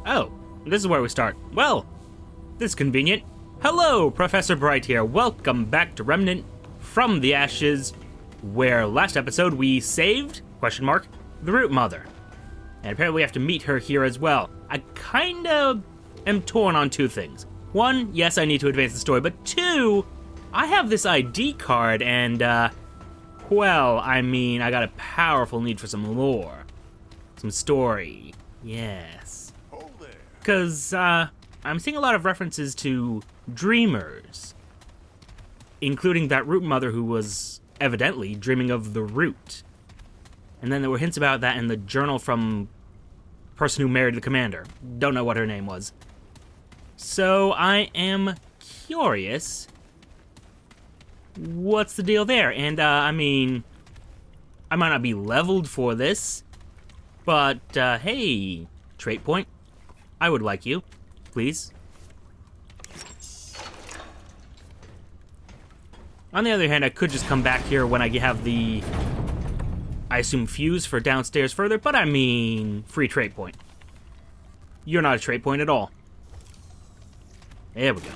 Oh, this is where we start. Well, this is convenient. Hello, Professor Bright here. Welcome back to Remnant from the Ashes, where last episode we saved, the Root Mother. And apparently we have to meet her here as well. I kinda am torn on two things. One, yes, I need to advance the story, but two, I have this ID card and, well, I mean, I got a powerful need for some lore. Some story. Yes. Because, I'm seeing a lot of references to dreamers, including that Root Mother who was evidently dreaming of the root. And then there were hints about that in the journal from the person who married the commander. Don't know what her name was. So I am curious, what's the deal there? And, I mean, I might not be leveled for this, but, hey, trait point, I would like you, please. On the other hand, I could just come back here when I have the, I assume, fuse for downstairs further, but I mean, free trait point. You're not a trait point at all. There we go.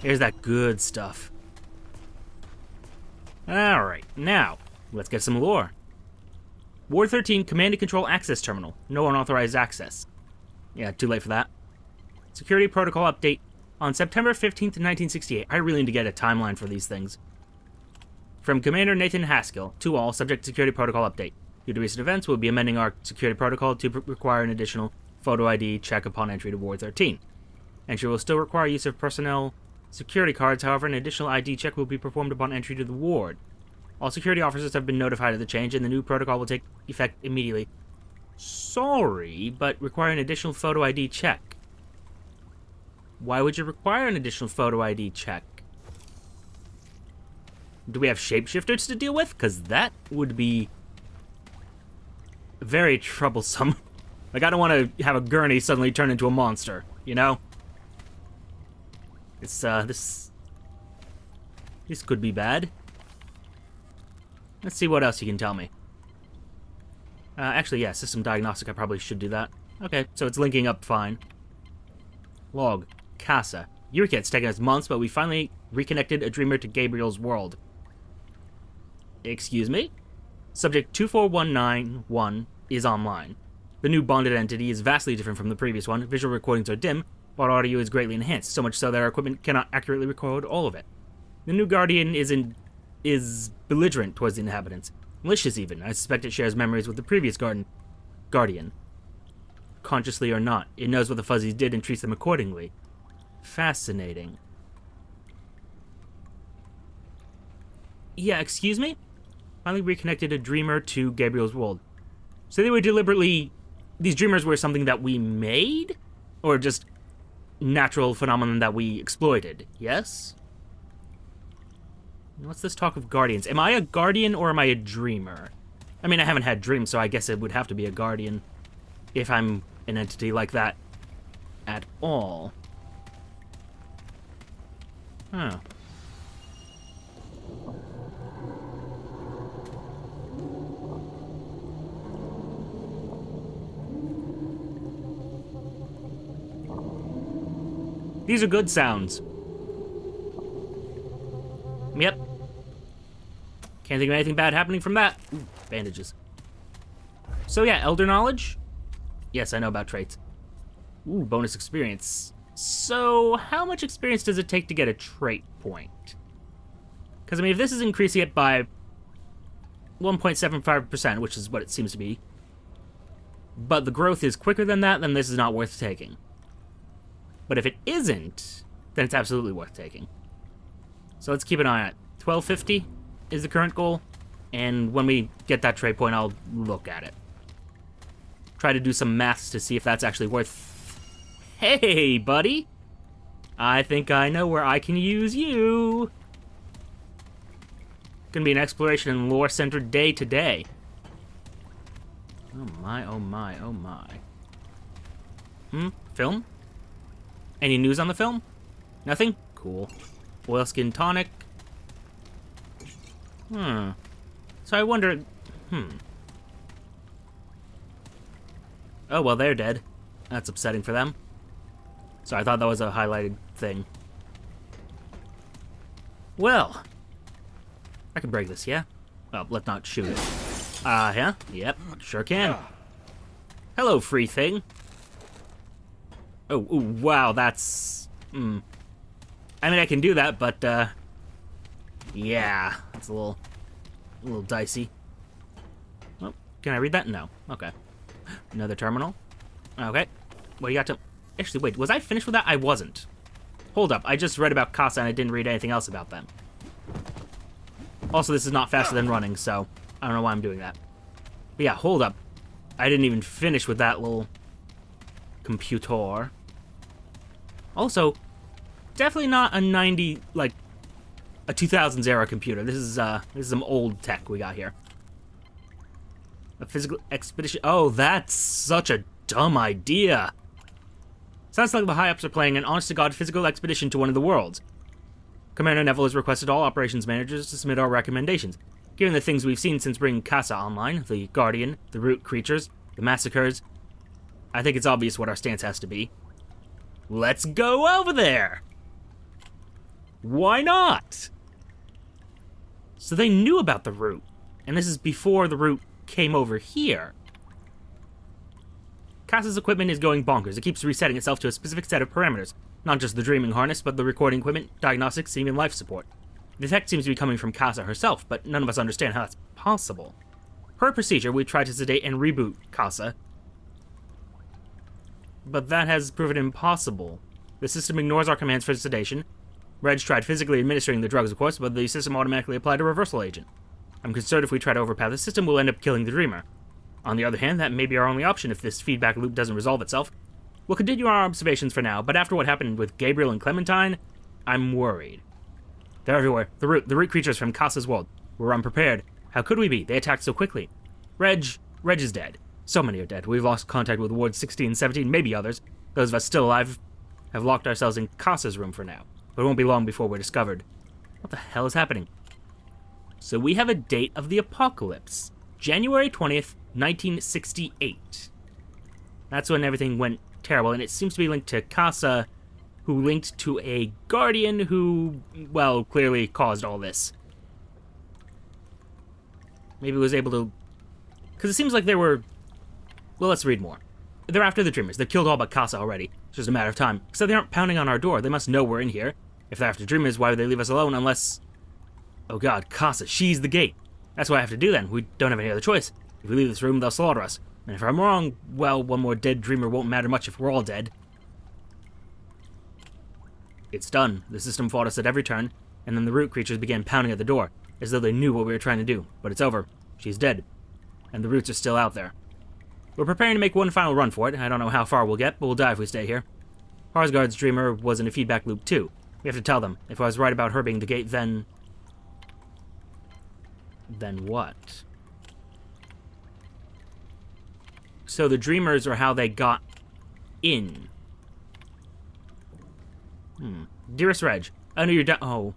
Here's that good stuff. Alright, now, let's get some lore. Ward 13 Command and Control Access Terminal. No unauthorized access. Yeah, too late for that. Security Protocol Update on September 15th, 1968. I really need to get a timeline for these things. From Commander Nathan Haskell, to all, subject to Security Protocol Update. Due to recent events, we'll be amending our security protocol to require an additional photo ID check upon entry to Ward 13. Entry will still require use of personnel security cards, however, an additional ID check will be performed upon entry to the ward. All security officers have been notified of the change, and the new protocol will take effect immediately. Sorry, but require an additional photo ID check. Why would you require an additional photo ID check? Do we have shapeshifters to deal with? Because that would be very troublesome. Like, I don't want to have a gurney suddenly turn into a monster, you know? It's, this could be bad. Let's see what else you can tell me. Actually, yeah, System Diagnostic, I probably should do that. Okay, so it's linking up fine. Log. Casa. Eureka, it's taken us months, but we finally reconnected a dreamer to Gabriel's world. Excuse me? Subject 24191 is online. The new bonded entity is vastly different from the previous one. Visual recordings are dim, but audio is greatly enhanced, so much so that our equipment cannot accurately record all of it. The new Guardian is belligerent towards the inhabitants. Malicious even. I suspect it shares memories with the previous Guardian. Consciously or not, it knows what the Fuzzies did and treats them accordingly. Fascinating. Yeah, excuse me? Finally reconnected a dreamer to Gabriel's world. So they were deliberately... These dreamers were something that we made? Or just natural phenomenon that we exploited, yes? What's this talk of guardians? Am I a guardian or am I a dreamer? I mean, I haven't had dreams, so I guess it would have to be a guardian if I'm an entity like that at all. Huh. These are good sounds. Yep. Can't think of anything bad happening from that. Ooh, bandages. So yeah, Elder Knowledge? Yes, I know about traits. Ooh, bonus experience. So, how much experience does it take to get a trait point? Because, I mean, if this is increasing it by 1.75%, which is what it seems to be, but the growth is quicker than that, then this is not worth taking. But if it isn't, then it's absolutely worth taking. So let's keep an eye on it. 1250 is the current goal, and when we get that trait point, I'll look at it. Try to do some maths to see if that's actually worth... Hey, buddy! I think I know where I can use you! Gonna be an exploration and lore-centered day today. Oh my, oh my, oh my. Film? Any news on the film? Nothing? Cool. Oilskin tonic. So I wonder... Oh, well, they're dead. That's upsetting for them. So I thought that was a highlighted thing. Well, I can break this, yeah? Well, let's not shoot it. Yeah? Yep, sure can. Hello, free thing. Oh, ooh, wow, that's... I mean, I can do that, but, yeah, it's a little dicey. Oh, can I read that? No. Okay. Another terminal. Okay. What do you got to... Actually, wait, was I finished with that? I wasn't. Hold up, I just read about Casa and I didn't read anything else about them. Also, this is not faster than running, so I don't know why I'm doing that. But yeah, hold up. I didn't even finish with that little computer. Also, definitely not a 90, like, a 2000s era computer. This is some old tech we got here. A physical expedition. Oh, that's such a dumb idea. Sounds like the high-ups are planning an honest-to-God physical expedition to one of the worlds. Commander Neville has requested all operations managers to submit our recommendations. Given the things we've seen since bringing Casa online, the Guardian, the root creatures, the massacres, I think it's obvious what our stance has to be. Let's go over there! Why not? So they knew about the root, and this is before the root came over here. Casa's equipment is going bonkers. It keeps resetting itself to a specific set of parameters. Not just the dreaming harness, but the recording equipment, diagnostics, even life support. The tech seems to be coming from Casa herself, but none of us understand how that's possible. Per procedure, we tried to sedate and reboot Casa, but that has proven impossible. The system ignores our commands for sedation. Reg tried physically administering the drugs, of course, but the system automatically applied a reversal agent. I'm concerned if we try to overpower the system, we'll end up killing the dreamer. On the other hand, that may be our only option if this feedback loop doesn't resolve itself. We'll continue our observations for now, but after what happened with Gabriel and Clementine, I'm worried. They're everywhere. The root creatures from Casa's world. We're unprepared. How could we be? They attacked so quickly. Reg is dead. So many are dead. We've lost contact with Wards 16 and 17, maybe others. Those of us still alive have locked ourselves in Casa's room for now, but it won't be long before we're discovered. What the hell is happening? So we have a date of the apocalypse. January 20th, 1968. That's when everything went terrible, and it seems to be linked to Casa, who linked to a Guardian who, well, clearly caused all this. Maybe was able to... Because it seems like they were... Well, let's read more. They're after the Dreamers. They've killed all but Casa already. It's just a matter of time. So they aren't pounding on our door. They must know we're in here. If they're after Dreamers, why would they leave us alone unless... Oh god, Casa, she's the gate. That's what I have to do then. We don't have any other choice. If we leave this room, they'll slaughter us. And if I'm wrong, well, one more dead Dreamer won't matter much if we're all dead. It's done. The system fought us at every turn, and then the root creatures began pounding at the door, as though they knew what we were trying to do. But it's over. She's dead. And the roots are still out there. We're preparing to make one final run for it. I don't know how far we'll get, but we'll die if we stay here. Harsgard's Dreamer was in a feedback loop too. We have to tell them. If I was right about her being the gate, then... Then what? So the Dreamers are how they got in. Dearest Reg, I know you're Oh.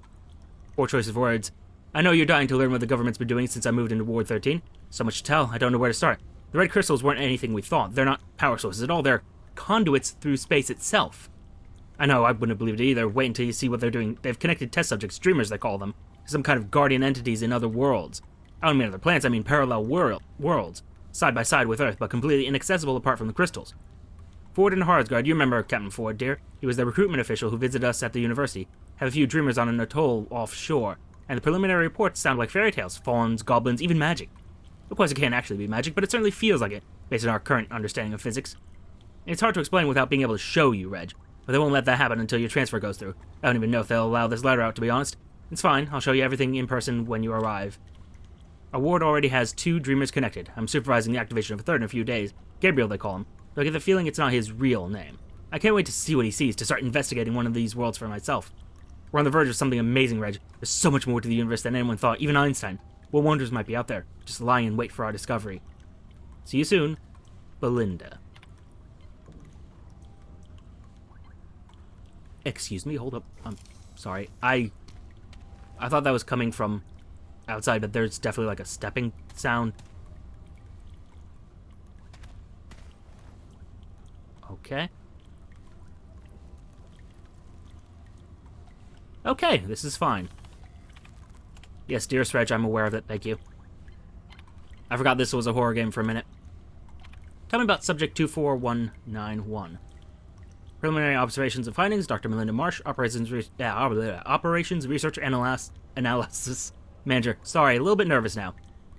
Poor choice of words. I know you're dying to learn what the government's been doing since I moved into Ward 13. So much to tell, I don't know where to start. The red crystals weren't anything we thought. They're not power sources at all. They're conduits through space itself. I know, I wouldn't have believed it either. Wait until you see what they're doing. They've connected test subjects, Dreamers they call them, to some kind of guardian entities in other worlds. I don't mean other planets, I mean parallel worlds. Side by side with Earth, but completely inaccessible apart from the crystals. Ford and Harsgard, you remember Captain Ford, dear? He was the recruitment official who visited us at the university. Have a few Dreamers on an atoll offshore, and the preliminary reports sound like fairy tales, fauns, goblins, even magic. Of course, it can't actually be magic, but it certainly feels like it, based on our current understanding of physics. It's hard to explain without being able to show you, Reg, but they won't let that happen until your transfer goes through. I don't even know if they'll allow this letter out, to be honest. It's fine, I'll show you everything in person when you arrive. Our ward already has 2 Dreamers connected. I'm supervising the activation of a third in a few days. Gabriel, they call him. But I get the feeling it's not his real name. I can't wait to see what he sees, to start investigating one of these worlds for myself. We're on the verge of something amazing, Reg. There's so much more to the universe than anyone thought, even Einstein. What wonders might be out there, just lying in wait for our discovery. See you soon, Belinda. Excuse me, hold up. I'm sorry. I thought that was coming from outside, but there's definitely like a stepping sound. Okay. Okay, this is fine. Yes, dear Reg, I'm aware of it, thank you. I forgot this was a horror game for a minute. Tell me about Subject 24191. Preliminary observations and findings, Dr. Melinda Marsh, Operations Research Analysis Manager. Sorry, a little bit nervous now.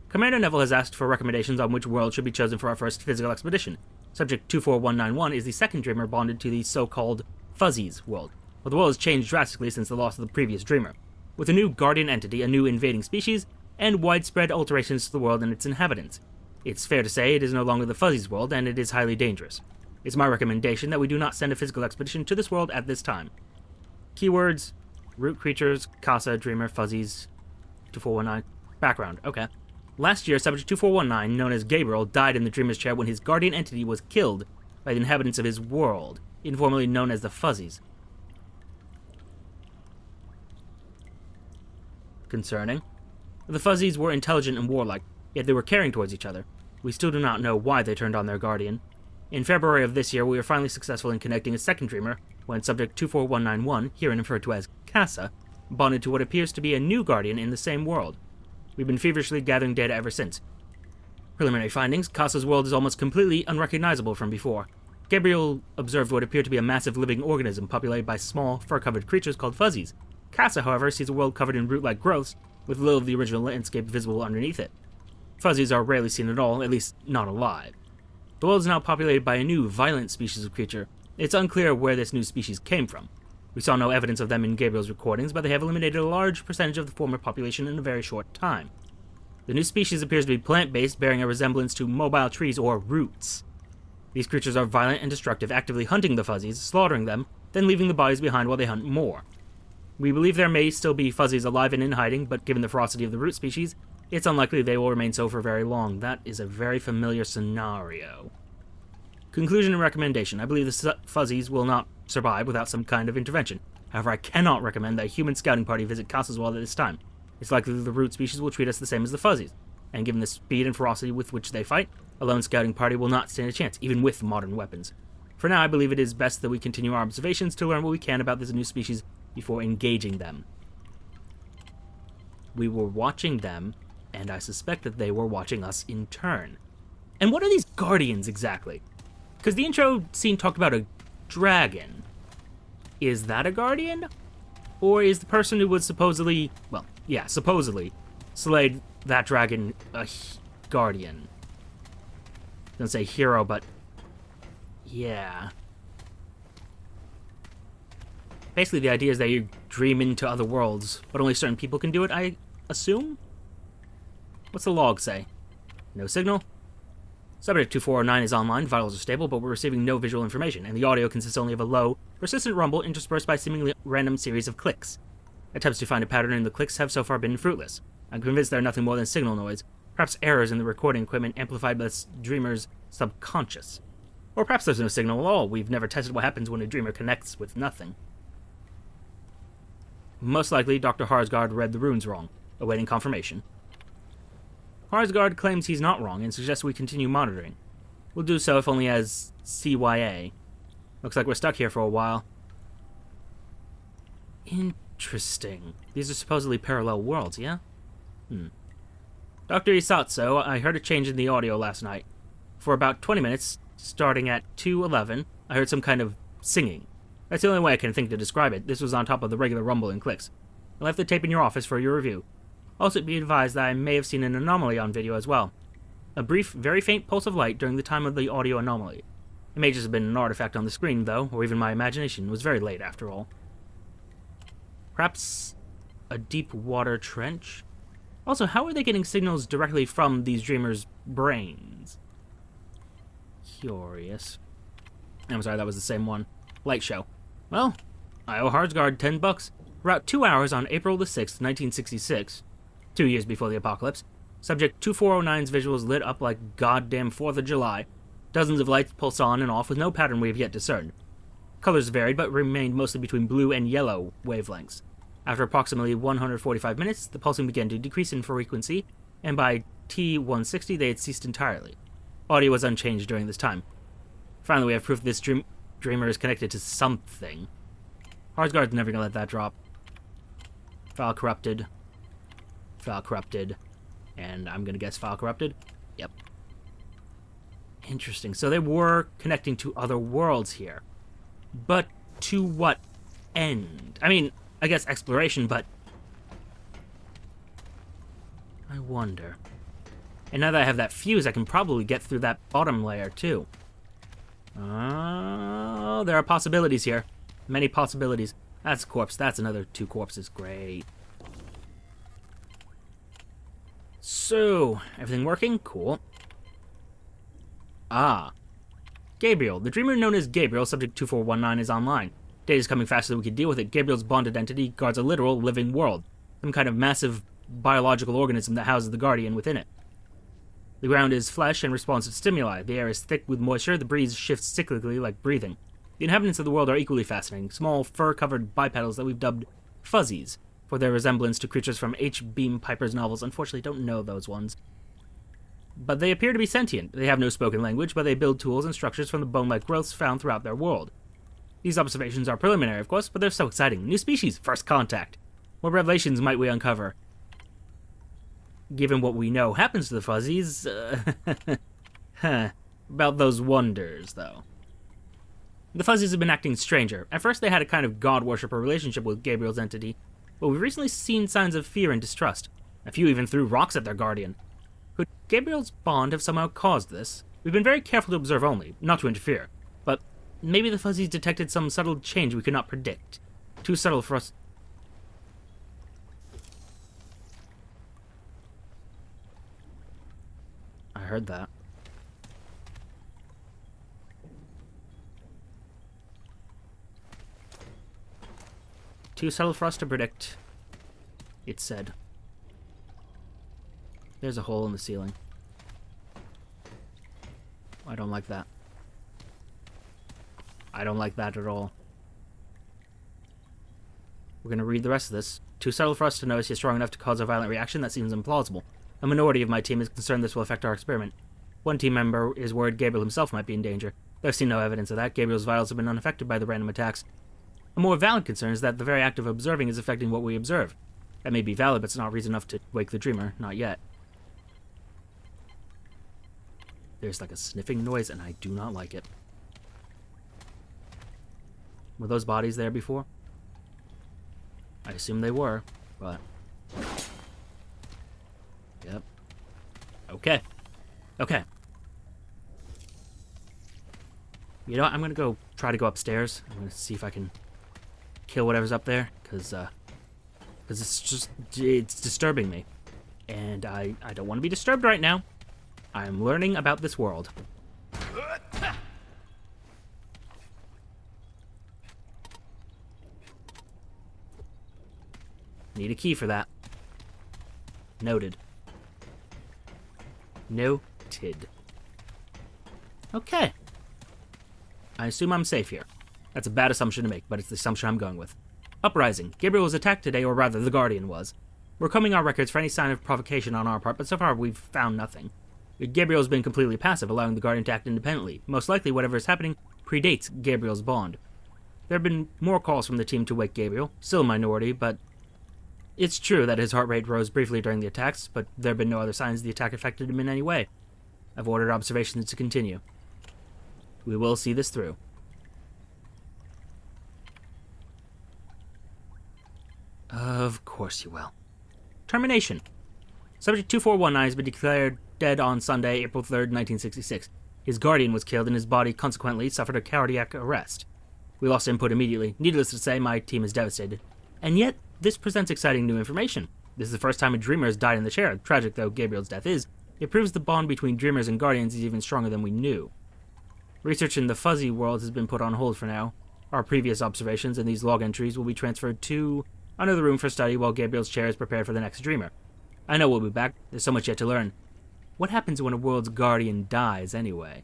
Commander Neville has asked for recommendations on which world should be chosen for our first physical expedition. Subject 24191 is the second dreamer bonded to the so-called Fuzzies world. Well, the world has changed drastically since the loss of the previous dreamer, with a new guardian entity, a new invading species, and widespread alterations to the world and its inhabitants. It's fair to say it is no longer the Fuzzies world, and it is highly dangerous. It's my recommendation that we do not send a physical expedition to this world at this time. Keywords: root creatures, Casa, Dreamer, Fuzzies, 2419. Background, okay. Last year, Subject 2419, known as Gabriel, died in the Dreamer's chair when his guardian entity was killed by the inhabitants of his world, informally known as the Fuzzies. Concerning. The Fuzzies were intelligent and warlike, yet they were caring towards each other. We still do not know why they turned on their guardian. In February of this year, we were finally successful in connecting a second dreamer when Subject 24191, herein referred to as Casa, bonded to what appears to be a new guardian in the same world. We've been feverishly gathering data ever since. Preliminary findings: Casa's world is almost completely unrecognizable from before. Gabriel observed what appeared to be a massive living organism populated by small, fur-covered creatures called Fuzzies. Casa, however, sees a world covered in root-like growths, with little of the original landscape visible underneath it. Fuzzies are rarely seen at all, at least not alive. The world is now populated by a new, violent species of creature. It's unclear where this new species came from. We saw no evidence of them in Gabriel's recordings, but they have eliminated a large percentage of the former population in a very short time. The new species appears to be plant-based, bearing a resemblance to mobile trees or roots. These creatures are violent and destructive, actively hunting the Fuzzies, slaughtering them, then leaving the bodies behind while they hunt more. We believe there may still be Fuzzies alive and in hiding, but given the ferocity of the root species, it's unlikely they will remain so for very long. That is a very familiar scenario. Conclusion and recommendation. I believe the Fuzzies will not survive without some kind of intervention. However, I cannot recommend that a human scouting party visit Casa's world at this time. It's likely that the root species will treat us the same as the Fuzzies, and given the speed and ferocity with which they fight, a lone scouting party will not stand a chance, even with modern weapons. For now, I believe it is best that we continue our observations to learn what we can about this new species before engaging them. We were watching them, and I suspect that they were watching us in turn. And what are these guardians exactly? Because the intro scene talked about a dragon. Is that a guardian? Or is the person who was supposedly, well, yeah, supposedly, slayed that dragon a guardian? I was gonna say hero, but yeah. Basically, the idea is that you dream into other worlds, but only certain people can do it, I assume? What's the log say? No signal? Subject 2409 is online, vitals are stable, but we're receiving no visual information, and the audio consists only of a low, persistent rumble interspersed by seemingly random series of clicks. Attempts to find a pattern in the clicks have so far been fruitless. I'm convinced they're nothing more than signal noise, perhaps errors in the recording equipment amplified by the dreamer's subconscious. Or perhaps there's no signal at all. We've never tested what happens when a dreamer connects with nothing. Most likely, Dr. Harsgaard read the runes wrong, awaiting confirmation. Harsgaard claims he's not wrong and suggests we continue monitoring. We'll do so if only as CYA. Looks like we're stuck here for a while. Interesting. These are supposedly parallel worlds, yeah? Dr. Isatso, I heard a change in the audio last night. For about 20 minutes, starting at 2:11, I heard some kind of singing. That's the only way I can think to describe it. This was on top of the regular rumble and clicks. I left the tape in your office for your review. Also, be advised that I may have seen an anomaly on video as well. A brief, very faint pulse of light during the time of the audio anomaly. It may just have been an artifact on the screen, though, or even my imagination. It was very late, after all. Perhaps a deep water trench? Also, how are they getting signals directly from these dreamers' brains? Curious. I'm sorry, that was the same one. Light show. Well, I owe Harsgaard $10. For about 2 hours on April the 6th, 1966, 2 years before the apocalypse, Subject 2409's visuals lit up like goddamn 4th of July. Dozens of lights pulse on and off with no pattern we have yet discerned. Colors varied, but remained mostly between blue and yellow wavelengths. After approximately 145 minutes, the pulsing began to decrease in frequency, and by T160 they had ceased entirely. Audio was unchanged during this time. Finally, we have proof this dreamer is connected to something. Harsgard's never gonna let that drop. File corrupted. File corrupted. And I'm gonna guess file corrupted. Yep. Interesting. So they were connecting to other worlds here. But to what end? I mean, I guess exploration, but I wonder. And now that I have that fuse, I can probably get through that bottom layer, too. Oh, there are possibilities here. Many possibilities. That's a corpse. That's another 2 corpses. Great. So, everything working? Cool. Ah. Gabriel. The dreamer known as Gabriel, subject 2419, is online. Data is coming faster than we can deal with it. Gabriel's bonded entity guards a literal living world. Some kind of massive biological organism that houses the Guardian within it. The ground is flesh and responsive stimuli. The air is thick with moisture. The breeze shifts cyclically like breathing. The inhabitants of the world are equally fascinating. Small, fur-covered bipedals that we've dubbed fuzzies for their resemblance to creatures from H. Beam Piper's novels. Unfortunately, don't know those ones. But they appear to be sentient. They have no spoken language, but they build tools and structures from the bone-like growths found throughout their world. These observations are preliminary, of course, but they're so exciting. New species, first contact. What revelations might we uncover? Given what we know happens to the fuzzies, about those wonders, though. The fuzzies have been acting stranger. At first they had a kind of god-worshipper relationship with Gabriel's entity, but we've recently seen signs of fear and distrust. A few even threw rocks at their guardian. Could Gabriel's bond have somehow caused this? We've been very careful to observe only, not to interfere, but maybe the fuzzies detected some subtle change we could not predict. Too subtle for us. I heard that. Too subtle for us to predict, it said. There's a hole in the ceiling. I don't like that. I don't like that at all. We're going to read the rest of this. Too subtle for us to notice yet strong enough to cause a violent reaction? That seems implausible. A minority of my team is concerned this will affect our experiment. One team member is worried Gabriel himself might be in danger. Though I've seen no evidence of that. Gabriel's vitals have been unaffected by the random attacks. A more valid concern is that the very act of observing is affecting what we observe. That may be valid, but it's not reason enough to wake the dreamer. Not yet. There's like a sniffing noise, and I do not like it. Were those bodies there before? I assume they were, but... Yep. Okay. Okay. You know what? I'm gonna go try to go upstairs. I'm gonna see if I can kill whatever's up there, because it's disturbing me. And I don't want to be disturbed right now. I'm learning about this world. Need a key for that. Noted. Noted. Okay. I assume I'm safe here. That's a bad assumption to make, but it's the assumption I'm going with. Uprising. Gabriel was attacked today, or rather, the Guardian was. We're combing our records for any sign of provocation on our part, but so far we've found nothing. Gabriel's been completely passive, allowing the Guardian to act independently. Most likely, whatever is happening predates Gabriel's bond. There have been more calls from the team to wake Gabriel, still a minority, but it's true that his heart rate rose briefly during the attacks, but there have been no other signs the attack affected him in any way. I've ordered observations to continue. We will see this through. Of course you will. Termination. Subject 2419 has been declared dead on Sunday, April 3rd, 1966. His guardian was killed and his body consequently suffered a cardiac arrest. We lost input immediately. Needless to say, my team is devastated. And yet, this presents exciting new information. This is the first time a dreamer has died in the chair. Tragic though Gabriel's death is, it proves the bond between dreamers and guardians is even stronger than we knew. Research in the fuzzy world has been put on hold for now. Our previous observations and these log entries will be transferred to another room for study while Gabriel's chair is prepared for the next dreamer. I know we'll be back. There's so much yet to learn. What happens when a world's guardian dies, anyway?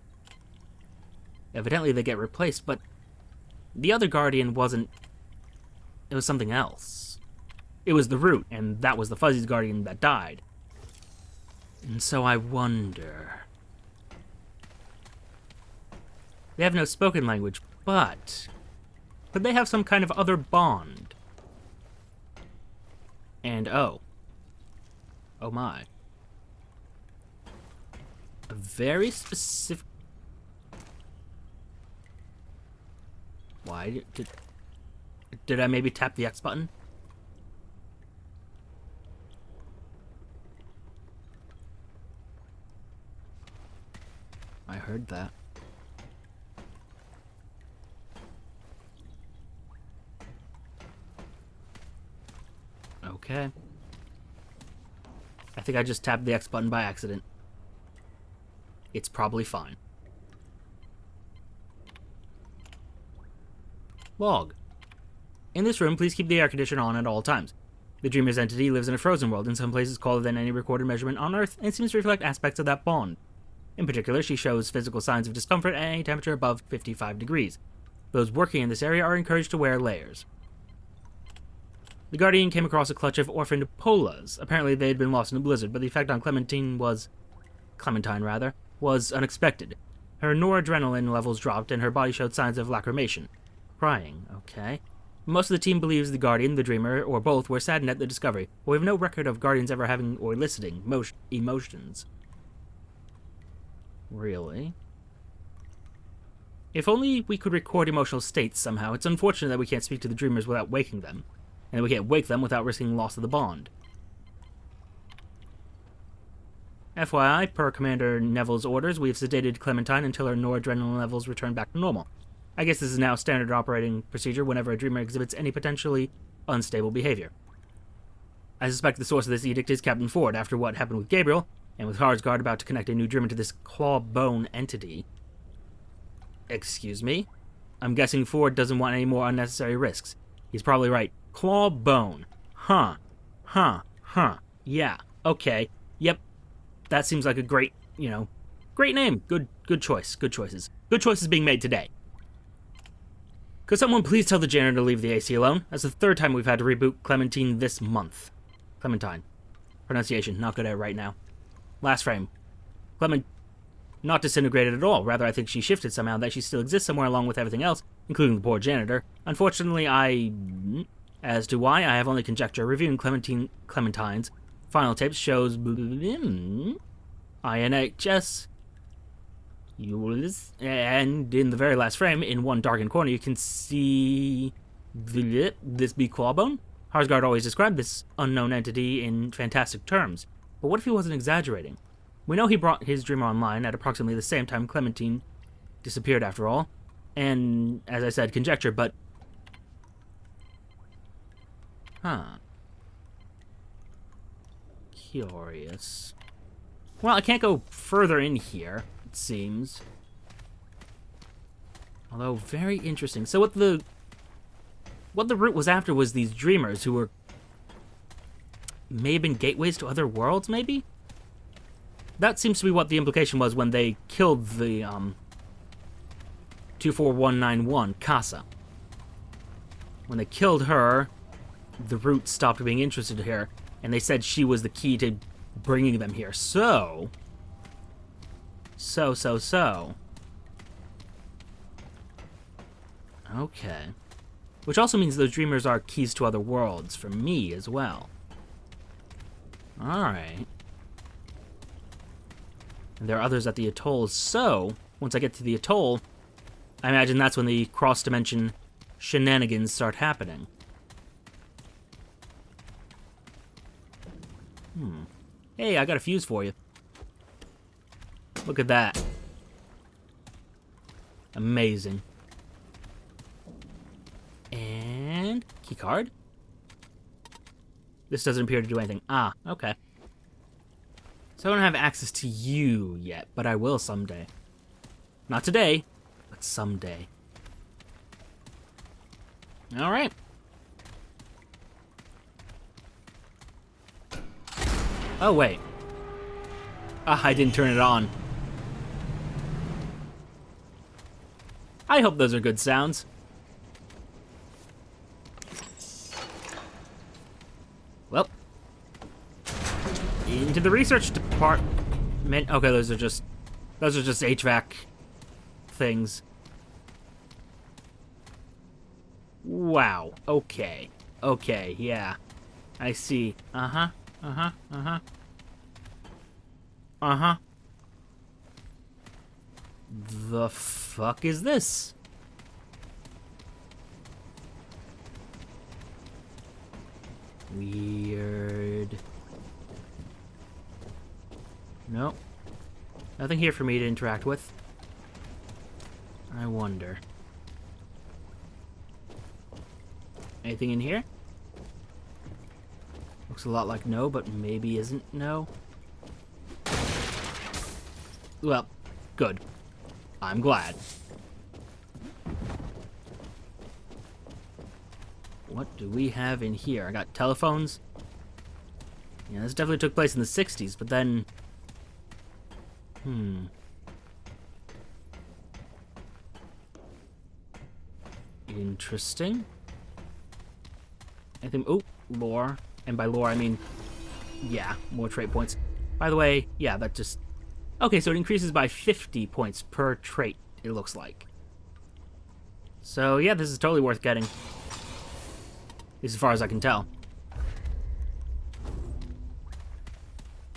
Evidently they get replaced, but the other guardian wasn't... It was something else. It was the root, and that was the fuzzy's guardian that died. And so I wonder... They have no spoken language, but could they have some kind of other bond? And oh my. A very specific... Why did I maybe tap the X button? I heard that. Okay. I think I just tapped the X button by accident. It's probably fine. Log. In this room, please keep the air conditioner on at all times. The Dreamer's entity lives in a frozen world, in some places colder than any recorded measurement on Earth, and seems to reflect aspects of that bond. In particular, she shows physical signs of discomfort at any temperature above 55 degrees. Those working in this area are encouraged to wear layers. The Guardian came across a clutch of orphaned polas. Apparently they had been lost in a blizzard, but the effect on Clementine was unexpected. Her noradrenaline levels dropped, and her body showed signs of lacrimation. Crying, okay. Most of the team believes the Guardian, the Dreamer, or both were saddened at the discovery, but we have no record of Guardians ever having or eliciting emotions. Really? If only we could record emotional states somehow. It's unfortunate that we can't speak to the Dreamers without waking them, and that we can't wake them without risking loss of the bond. FYI, per Commander Neville's orders, we have sedated Clementine until her noradrenaline levels return back to normal. I guess this is now standard operating procedure whenever a Dreamer exhibits any potentially unstable behavior. I suspect the source of this edict is Captain Ford, after what happened with Gabriel, and with Harsgard about to connect a new Dreamer to this claw-bone entity. Excuse me? I'm guessing Ford doesn't want any more unnecessary risks. He's probably right. Claw-bone. Huh. Yeah. Okay. Yep. That seems like a great, great name. Good choice. Good choices. Good choices being made today. Could someone please tell the janitor to leave the AC alone? That's the third time we've had to reboot Clementine this month. Clementine. Pronunciation, not good at it right now. Last frame. Clement... Not disintegrated at all. Rather, I think she shifted somehow, that she still exists somewhere along with everything else, including the poor janitor. Unfortunately, as to why, I have only conjecture. Reviewing Clementine's final tapes shows... INHS... And in the very last frame, in one darkened corner, you can see this be Clawbone. Harsgard always described this unknown entity in fantastic terms. But what if he wasn't exaggerating? We know he brought his Dreamer online at approximately the same time Clementine disappeared after all. And, as I said, conjecture, but... Curious. Well, I can't go further in here, it seems. Although, very interesting. So what the root was after was these Dreamers who were... may have been gateways to other worlds, maybe? That seems to be what the implication was when they killed the, 24191, Casa. When they killed her, the root stopped being interested in her, and they said she was the key to bringing them here. So... Okay. Which also means those Dreamers are keys to other worlds for me as well. Alright. And there are others at the atoll, so once I get to the atoll, I imagine that's when the cross-dimension shenanigans start happening. Hey, I got a fuse for you. Look at that. Amazing. And... keycard? This doesn't appear to do anything. Ah, okay. So I don't have access to you yet, but I will someday. Not today, but someday. Alright. Oh, wait. Ah, I didn't turn it on. I hope those are good sounds. Well. Into the research department. Okay, those are just HVAC things. Wow. Okay. Okay, yeah. I see. Uh-huh. Uh-huh. Uh-huh. Uh-huh. The fuck is this? Weird. Nope. Nothing here for me to interact with. I wonder. Anything in here? Looks a lot like no, but maybe isn't no. Well, good. I'm glad. What do we have in here? I got telephones. Yeah, this definitely took place in the 60s, but then... Interesting. I think... Oh, lore. And by lore, I mean... Yeah, more trait points. By the way, yeah, that just... Okay, so it increases by 50 points per trait, it looks like. So, yeah, this is totally worth getting. At least as far as I can tell.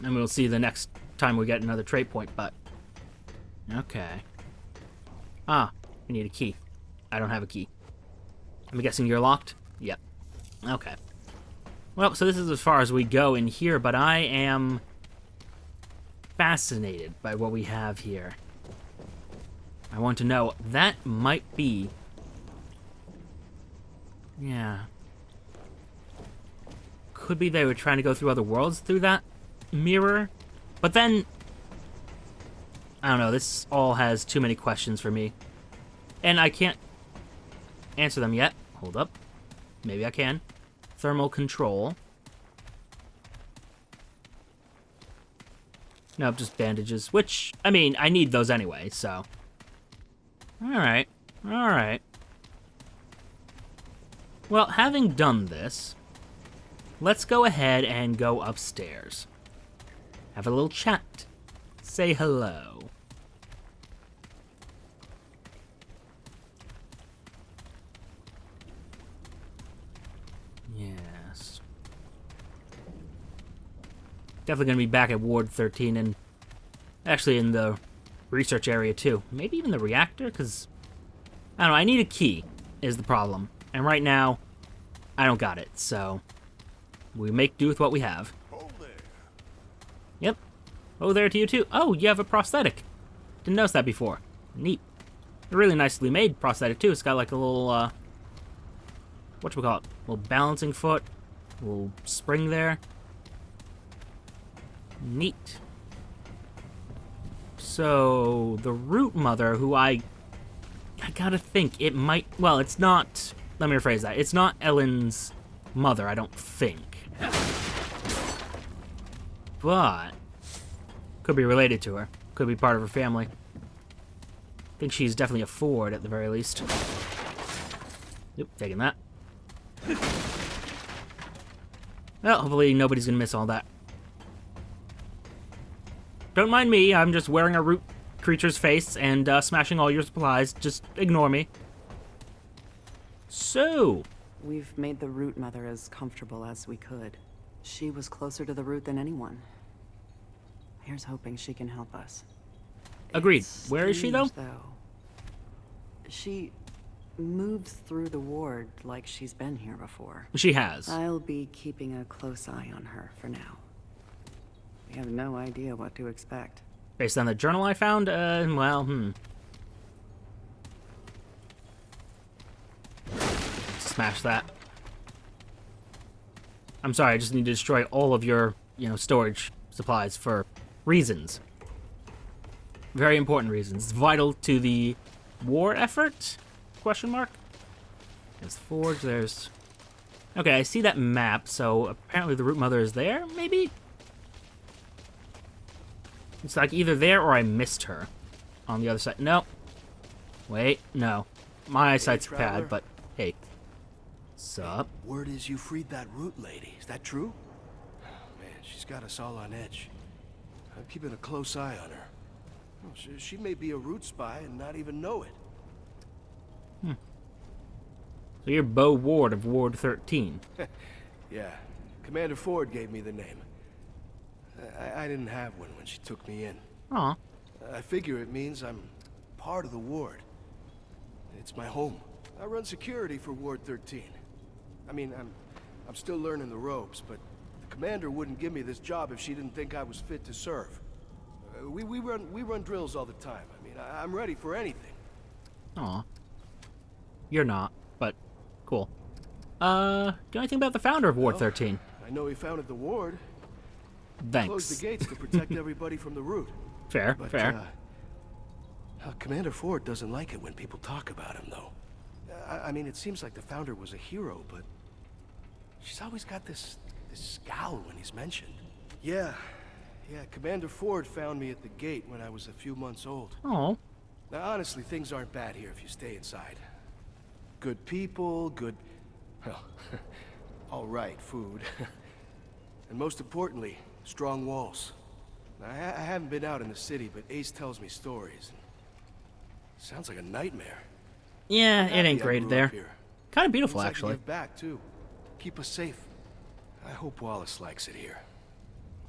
And we'll see the next time we get another trait point, but... Okay. Ah, we need a key. I don't have a key. I'm guessing you're locked? Yep. Okay. Well, so this is as far as we go in here, but I am fascinated by what we have here. I want to know. That might be... Yeah. Could be they were trying to go through other worlds through that mirror. But then... I don't know, this all has too many questions for me. And I can't answer them yet. Hold up. Maybe I can. Thermal control. Nope, just bandages. Which, I mean, I need those anyway, so... Alright. Alright. Well, having done this, let's go ahead and go upstairs. Have a little chat. Say hello. Yes. Definitely going to be back at Ward 13 and actually in the research area too. Maybe even the reactor, because I don't know, I need a key is the problem. And right now, I don't got it, so we make do with what we have. Oh there. Yep. Oh, there to you too. Oh, you have a prosthetic. Didn't notice that before. Neat. A really nicely made prosthetic too. It's got like a little, whatchamacallit? Little balancing foot. A little spring there. Neat. So, the root mother, who I gotta think, it might, well, it's not, let me rephrase that. It's not Ellen's mother, I don't think. But, could be related to her. Could be part of her family. I think she's definitely a Ford at the very least. Oop, taking that. Well, hopefully nobody's gonna miss all that. Don't mind me, I'm just wearing a root creature's face and smashing all your supplies. Just ignore me. So... We've made the root mother as comfortable as we could. She was closer to the root than anyone. Here's hoping she can help us. Agreed. It's Where is she, though? strange, She moves through the ward like she's been here before. She has. I'll be keeping a close eye on her for now. We have no idea what to expect. Based on the journal I found, well, Smash that. I'm sorry, I just need to destroy all of your, storage supplies for reasons. Very important reasons. It's vital to the war effort? Question mark? There's Forge, there's... Okay, I see that map, so apparently the root mother is there, maybe? It's like either there or I missed her on the other side. No. Wait, no. My eyesight's bad, but hey. Sup? Word is you freed that root lady. Is that true? Man, she's got us all on edge. I'm keeping a close eye on her. Oh, she may be a root spy and not even know it. So you're Beau Ward of Ward 13. Yeah, Commander Ford gave me the name. I didn't have one when she took me in. Aw. I figure it means I'm part of the ward. It's my home. I run security for Ward 13. I mean, I'm still learning the ropes, but the commander wouldn't give me this job if she didn't think I was fit to serve. We run drills all the time. I mean, I'm ready for anything. Aw. You're not, but cool. Do you know anything about the founder of Ward 13? I know he founded the ward. Thanks. Closed the gates to protect everybody from the root. Fair, But, fair. Commander Ford doesn't like it when people talk about him, though. I mean, it seems like the founder was a hero, but she's always got this scowl when he's mentioned. Yeah, Commander Ford found me at the gate when I was a few months old. Oh. Now, honestly, things aren't bad here if you stay inside. Good people, well, all right, food. And most importantly, strong walls. Now, I haven't been out in the city, but Ace tells me stories. Sounds like a nightmare. Yeah, it ain't I great grew there. up here. Kind of beautiful, Means I can actually. give back too. Keep us safe. I hope Wallace likes it here.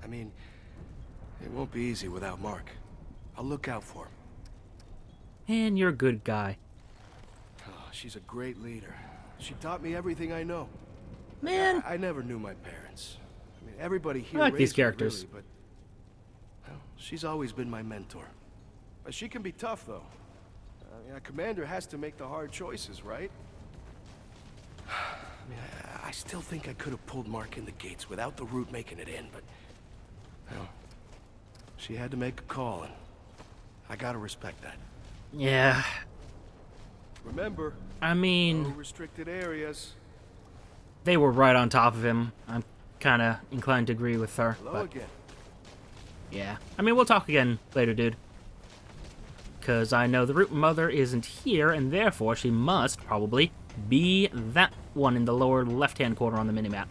I mean, it won't be easy without Mark. I'll look out for him. And you're a good guy. Oh, she's a great leader. She taught me everything I know. Man. I never knew my parents. I mean, everybody here I like these raised me, characters. really, but well, she's always been my mentor. She can be tough, though. A commander has to make the hard choices, right? I mean, I still think I could have pulled Mark in the gates without the root making it in, but well, she had to make a call, and I gotta respect that. Yeah. Remember, I no mean, restricted areas. they were right on top of him. I'm kind of inclined to agree with her. Hello But again. yeah. I mean, we'll talk again later, dude. Because I know the root mother isn't here, and therefore she must probably be that one in the lower left-hand corner on the minimap.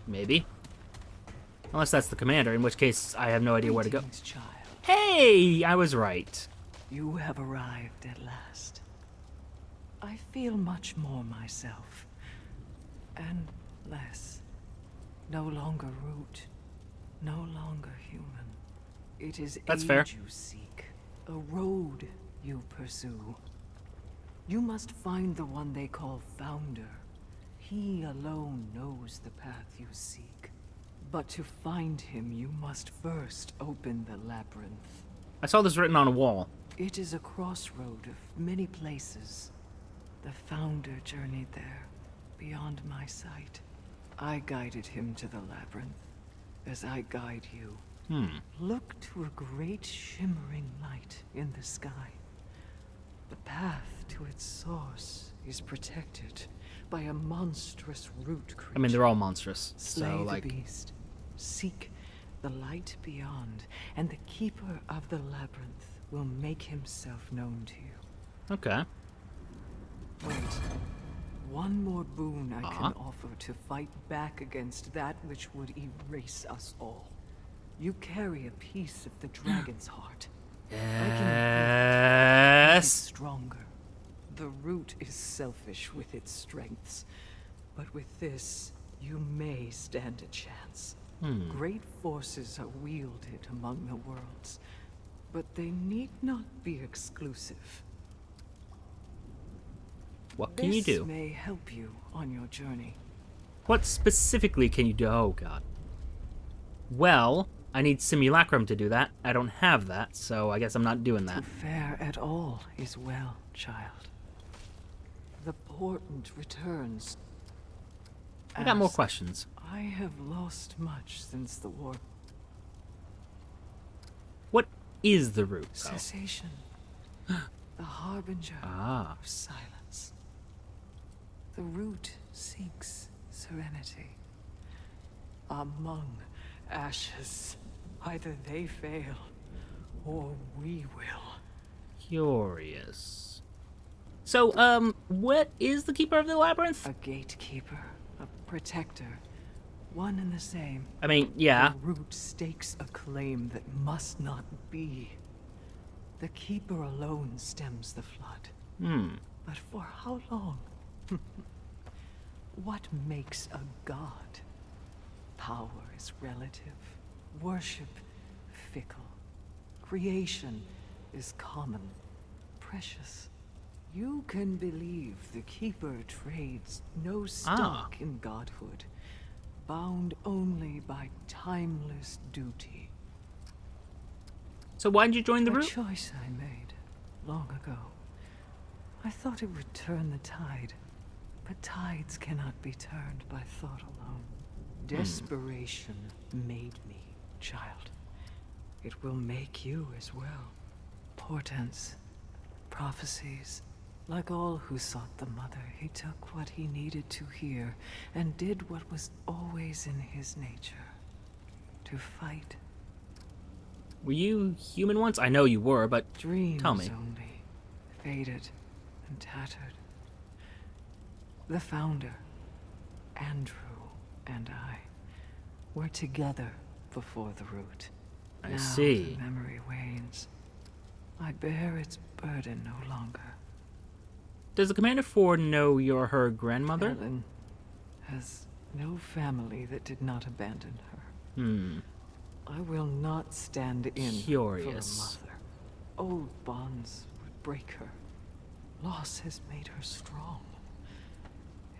Maybe. Unless that's the commander, in which case I have no idea where to go. Greetings, child. Hey! I was right. You have arrived at last. I feel much more myself. And less. No longer root. No longer human. It is That's age fair. you seek. A road you pursue. You must find the one they call Founder. He alone knows the path you seek. But to find him, you must first open the labyrinth. I saw this written on a wall. It is a crossroad of many places. The Founder journeyed there, beyond my sight. I guided him to the labyrinth, as I guide you. Look to a great shimmering light in the sky. The path to its source is protected by a monstrous root creature. I mean, they're all monstrous. Slay So, the like, beast. Seek the light beyond, and the keeper of the labyrinth will make himself known to you. okay. Wait. One more boon I can offer to fight back against that which would erase us all. You carry a piece of the dragon's heart. I can make it Yes. stronger. The root is selfish with its strengths, but with this, you may stand a chance. Great forces are wielded among the worlds, but they need not be exclusive. What can you This do? may help you on your journey. What specifically can you do? Oh, God. Well, I need simulacrum to do that. I don't have that, so I guess I'm not doing To that. fare at all is well, child. The portent returns. I got more Ask. questions. I have lost much since the war. What is the root, though? Cessation. The harbinger Ah. of silence. The root seeks serenity. Among ashes, either they fail, or we will. Curious. So, what is the Keeper of the Labyrinth? A gatekeeper, a protector, one and the same. I mean, yeah. The root stakes a claim that must not be. The Keeper alone stems the flood. But for how long? What makes a god? Power is relative. Worship, fickle. Creation is common, precious. You can believe the Keeper trades no stock in godhood, bound only by timeless duty. So why did you join the A Root? choice I made long ago. I thought it would turn the tide, but tides cannot be turned by thought alone. Desperation made me, child. It will make you as well. Portents, prophecies. Like all who sought the Mother, he took what he needed to hear and did what was always in his nature. To fight. Were you human once? I know you were, but Dreams tell me. only, faded and tattered. The Founder, Andrew, and I were together before the Root. I Now see. the memory wanes. I bear its burden no longer. Does the Commander Ford know you're her grandmother? Helen has no family that did not abandon her. I will not stand in Curious. for a mother. Old bonds would break her. Loss has made her strong.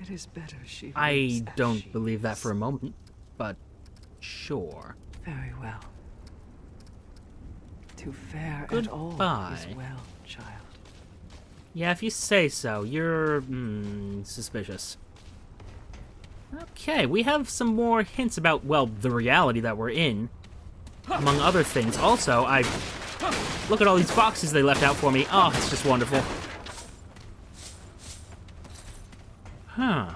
It is better she lives I as don't she believe that is. for a moment, but sure. Very well. To fare at all Goodbye. is well, child. Yeah, if you say so. You're suspicious. Okay, we have some more hints about, well, the reality that we're in. Among other things. Also, look at all these boxes they left out for me. Oh, it's just wonderful. Huh.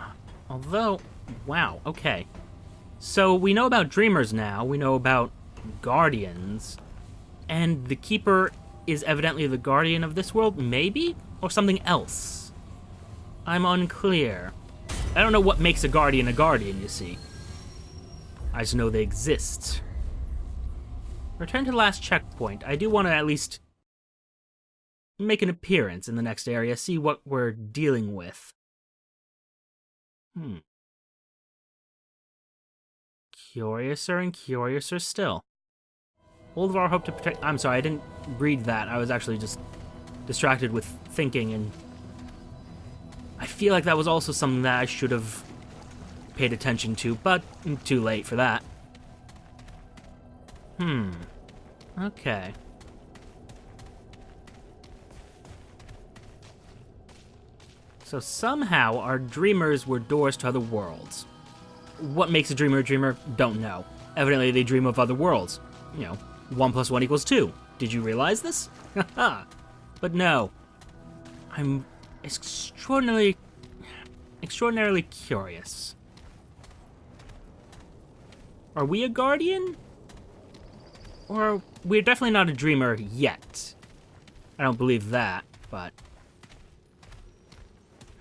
Although, wow, okay. So, we know about Dreamers now. We know about Guardians. And the Keeper is evidently the Guardian of this world, maybe? Or something else? I'm unclear. I don't know what makes a Guardian, you see. I just know they exist. Return to the last checkpoint. I do want to at least make an appearance in the next area, see what we're dealing with. Curiouser and curiouser still. All of our hope to protect... I'm sorry, I didn't read that. I was actually just distracted with thinking, and I feel like that was also something that I should have paid attention to, but too late for that. Okay. So somehow our dreamers were doors to other worlds. What makes a dreamer a dreamer? Don't know. Evidently they dream of other worlds. 1 + 1 = 2. Did you realize this? Haha. But no. I'm extraordinarily curious. Are we a Guardian? Or we're definitely not a dreamer yet. I don't believe that, but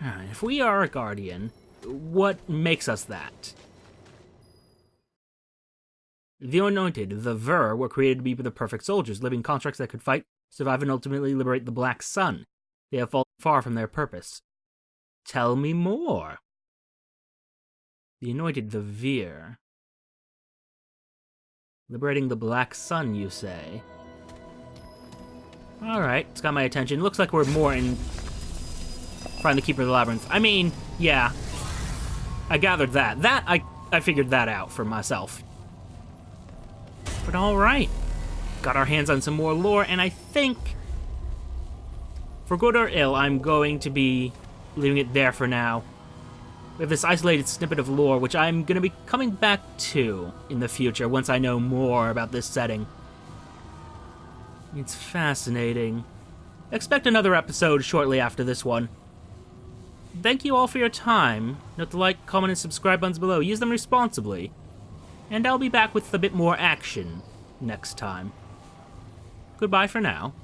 if we are a Guardian, what makes us that? The Anointed, the Ver, were created to be the perfect soldiers, living constructs that could fight, survive, and ultimately liberate the Black Sun. They have fallen far from their purpose. Tell me more. The Anointed, the Veer. Liberating the Black Sun, you say? Alright, it's got my attention. Looks like we're more in Find the Keeper of the Labyrinth. I mean, yeah. I gathered that. I figured that out for myself. But alright. Got our hands on some more lore, and I think, for good or ill, I'm going to be leaving it there for now. We have this isolated snippet of lore, which I'm going to be coming back to in the future once I know more about this setting. It's fascinating. Expect another episode shortly after this one. Thank you all for your time. Note the like, comment, and subscribe buttons below. Use them responsibly. And I'll be back with a bit more action next time. Goodbye for now.